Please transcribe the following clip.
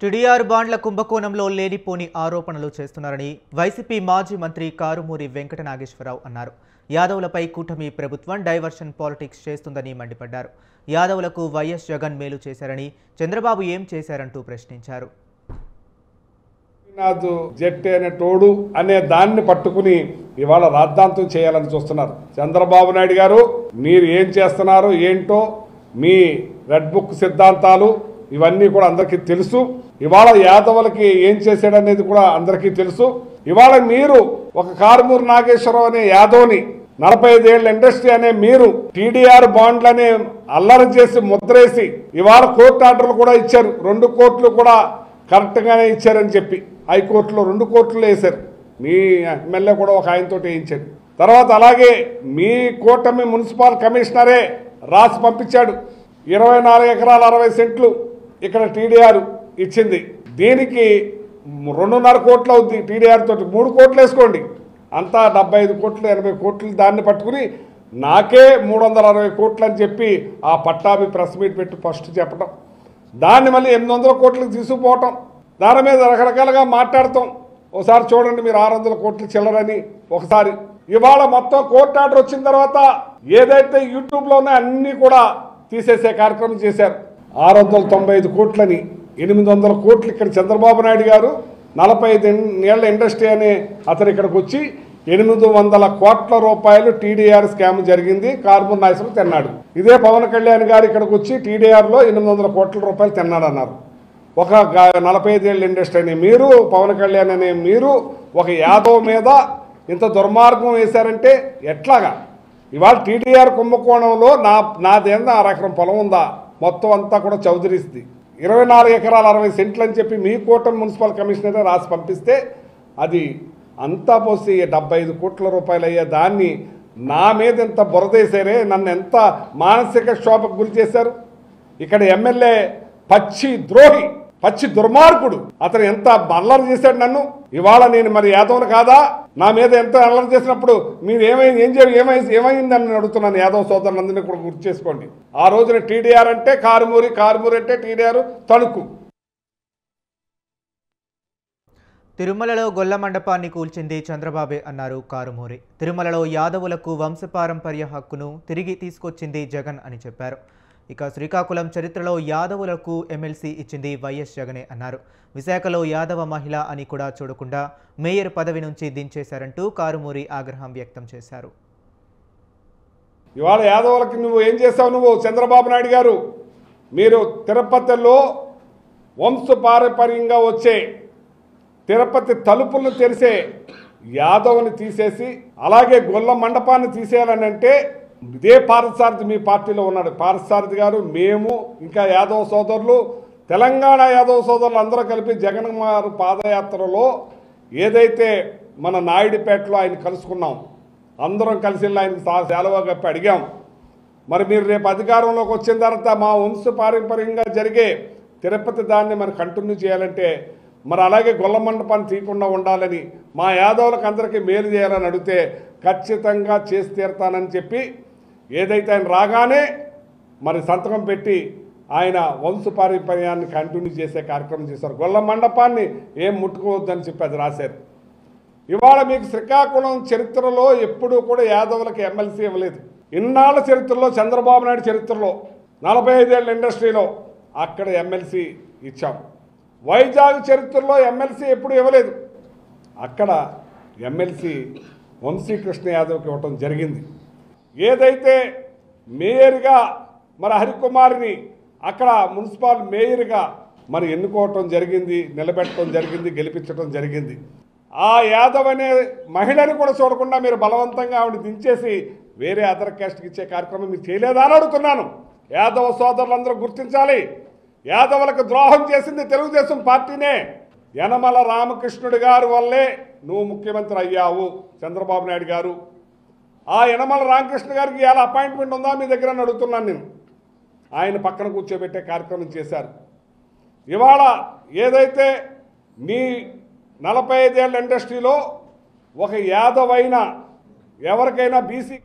TDR బాండ్ల కుంభకోణంలో లేనిపోని ఆరోపణలు చేస్తున్నారని వైసీపీ మాజీ మంత్రి కారుమూరి వెంకట నాగేశ్వరరావు అన్నారు. యాదవులపై కూటమి ప్రభుత్వం డైవర్షన్ పాలిటిక్స్ చేస్తుందని మండిపడ్డారు. యాదవులకు వైఎస్ జగన్ మేలు చేశారని, చంద్రబాబు ఏం చేశారంటూ ప్రశ్నించారు. తోడు అనే దాన్ని పట్టుకుని ఇవాళ రాద్ధాంతం చేయాలని చూస్తున్నారు. చంద్రబాబు నాయుడు గారు మీరు ఏం చేస్తున్నారు ఏంటో మీ రెడ్ బుక్ సిద్ధాంతాలు ఇవన్నీ కూడా అందరికీ తెలుసు. ఇవాళ యాదవులకి ఏం చేశాడనేది కూడా అందరికీ తెలుసు. ఇవాళ మీరు ఒక కారుమూరి నాగేశ్వరరావు అనే యాదవ్ని 45 ఏళ్ల ఇండస్ట్రీ అనే మీరు టీడీఆర్ బాండ్లనే అల్లరి చేసి ముద్రేసి ఇవాళ కోర్టు ఆర్డర్లు కూడా ఇచ్చారు. 2 కోర్టులు కూడా కరెక్ట్ గానే ఇచ్చారని చెప్పి హైకోర్టులో 2 కోర్టులు వేశారు. మీ ఎమ్మెల్యే కూడా ఒక ఆయనతో వేయించాడు. తర్వాత అలాగే మీ కూటమి మున్సిపల్ కమిషనరే రాసి పంపించాడు. 24 ఎకరాల 60 సెంట్లు ఇక్కడ టీడీఆర్ ఇచ్చింది. దీనికి 2.5 కోట్లు అవుద్ది. టీడీఆర్ తోటి 3 కోట్లు వేసుకోండి, అంతా 75 కోట్లు 80 కోట్లు. దాన్ని పట్టుకుని నాకే 360 కోట్లు అని చెప్పి ఆ పట్టాభి ప్రెస్ మీట్ పెట్టి ఫస్ట్ చెప్పడం, దాన్ని మళ్ళీ 800 కోట్లకు తీసుకుపోవటం, దాని మీద రకరకాలుగా మాట్లాడతాం. ఒకసారి చూడండి మీరు 600 కోట్లు చిల్లరని ఒకసారి. ఇవాళ మొత్తం కోర్టు ఆర్డర్ వచ్చిన తర్వాత ఏదైతే యూట్యూబ్లో ఉన్నాయో అన్నీ కూడా తీసేసే కార్యక్రమం చేశారు. 695 కోట్లని 800 కోట్లు ఇక్కడ చంద్రబాబు నాయుడు గారు 45 ఏళ్ల ఇండస్ట్రీ అనే అతను ఇక్కడికి వచ్చి 800 కోట్ల రూపాయలు టీడీఆర్ స్కామ్ జరిగింది, కారుమూరి నాగేశ్వరరావు తిన్నాడు. ఇదే పవన్ కళ్యాణ్ గారు ఇక్కడికి వచ్చి టీడీఆర్లో 800 కోట్ల రూపాయలు తిన్నాడు అన్నారు. ఒక 45 ఏళ్ల ఇండస్ట్రీ అని మీరు, పవన్ కళ్యాణ్ అనే మీరు ఒక యాదవ్ మీద ఇంత దుర్మార్గం వేశారంటే ఎట్లాగా? ఇవాళ టీడీఆర్ కుంభకోణంలో నాదేందా 1 ఎకరం పొలం ఉందా, మొత్తం అంతా కూడా చౌదరిస్తుంది. 24 ఎకరాల 60 సెంట్లు అని చెప్పి మీ కూటమి మున్సిపల్ కమిషనరే రాసి పంపిస్తే అది అంతా పోసి 75 కోట్ల రూపాయలు అయ్యే దాన్ని నా మీద ఎంత బురదేశారే, నన్ను ఎంత మానసిక క్షోభకు గురి చేశారు. ఇక్కడ ఎమ్మెల్యే పచ్చి ద్రోహి, పచ్చి దుర్మార్గుడు, అతను ఎంత అల్లరి చేశాడు నన్ను. ఇవాళ నేను మరి యాదవ్ని కాదా? నా మీద ఎంత అల్లరి చేసినప్పుడు మీరు ఏమైందని అడుగుతున్నాను. యాదవ్ సోదరులందరినీ కూడా గుర్తు చేసుకోండి. ఆ రోజున టీడీఆర్ అంటే కారుమూరి, కారుమూరి అంటే టీడీఆర్ తణుకు. తిరుమలలో గొల్ల మండపాన్ని కూల్చింది చంద్రబాబే అన్నారు కారుమూరి. తిరుమలలో యాదవులకు వంశపారంపర్య హక్కును తిరిగి తీసుకొచ్చింది జగన్ అని చెప్పారు. ఇక శ్రీకాకుళం చరిత్రలో యాదవులకు ఎమ్మెల్సీ ఇచ్చింది వైఎస్ జగనే అన్నారు. విశాఖలో యాదవ మహిళ అని కూడా చూడకుండా మేయర్ పదవి నుంచి దించేశారంటూ కారుమూరి ఆగ్రహం వ్యక్తం చేశారు. ఇవాళ యాదవులకి నువ్వు ఏం చేశావు? నువ్వు చంద్రబాబు నాయుడు గారు మీరు తిరుపతిలో వంశపారంపర్యంగా వచ్చే తిరుపతి తలుపులను తెరిసే యాదవ్ని తీసేసి అలాగే గొల్ల మండపాన్ని తీసేయాలని అంటే ఇదే పార్థసారథి మీ పార్టీలో ఉన్నాడు. పార్థసారథి గారు, మేము, ఇంకా యాదవ్ సోదరులు, తెలంగాణ యాదవ్ సోదరులు అందరూ కలిపి జగన్ కుమార్ పాదయాత్రలో ఏదైతే మన నాయుడుపేటలో ఆయన కలుసుకున్నాం, అందరం కలిసి ఆయనకు సెలవు కప్పి అడిగాం. మరి మీరు రేపు అధికారంలోకి వచ్చిన తర్వాత మా వంశపారంపర్యంగా జరిగే తిరుపతి దాన్ని మరి కంటిన్యూ చేయాలంటే మరి అలాగే గొల్ల మండపాన్ని తీయకుండా ఉండాలని, మా యాదవులకు అందరికీ మేలు చేయాలని అడిగితే ఖచ్చితంగా చేసి తీరుతానని చెప్పి ఏదైతే ఆయన రాగానే మరి సంతకం పెట్టి ఆయన వంశపారంపర్యాన్ని కంటిన్యూ చేసే కార్యక్రమం చేశారు. గొల్ల మండపాన్ని ఏం ముట్టుకోవద్దని చెప్పి అది రాశారు. ఇవాళ మీకు శ్రీకాకుళం చరిత్రలో ఎప్పుడూ కూడా యాదవులకు ఎమ్మెల్సీ ఇవ్వలేదు. ఇన్నాళ్ళ చరిత్రలో, చంద్రబాబు నాయుడు చరిత్రలో 45 ఏళ్ల ఇండస్ట్రీలో అక్కడ ఎమ్మెల్సీ ఇచ్చాం. వైజాగ్ చరిత్రలో ఎమ్మెల్సీ ఎప్పుడు ఇవ్వలేదు, అక్కడ ఎమ్మెల్సీ వంశీకృష్ణ యాదవ్కి ఇవ్వటం జరిగింది. ఏదైతే మేయర్గా మరి హరికుమార్ని అక్కడ మున్సిపల్ మేయర్గా మరి ఎన్నుకోవటం జరిగింది, నిలబెట్టడం జరిగింది, గెలిపించడం జరిగింది. ఆ యాదవ్ అనే మహిళని కూడా చూడకుండా మీరు బలవంతంగా ఆవిడ దించేసి వేరే అదర్ క్యాస్ట్కి ఇచ్చే కార్యక్రమం మీరు చేయలేదా అని అడుగుతున్నాను. యాదవ సోదరులందరూ గుర్తించాలి, యాదవులకు ద్రోహం చేసింది తెలుగుదేశం పార్టీనే. యనమల రామకృష్ణుడి గారి వల్లే నువ్వు ముఖ్యమంత్రి అయ్యావు చంద్రబాబు నాయుడు గారు. ఆ యనమల రామకృష్ణ గారికి ఇలా అపాయింట్మెంట్ ఉందా మీ దగ్గర అని అడుగుతున్నాను నేను. ఆయన పక్కన కూర్చోబెట్టే కార్యక్రమం చేశారు. ఇవాళ ఏదైతే మీ 45 ఏళ్ల ఇండస్ట్రీలో ఒక యాదవ్ అయినా ఎవరికైనా బీసీ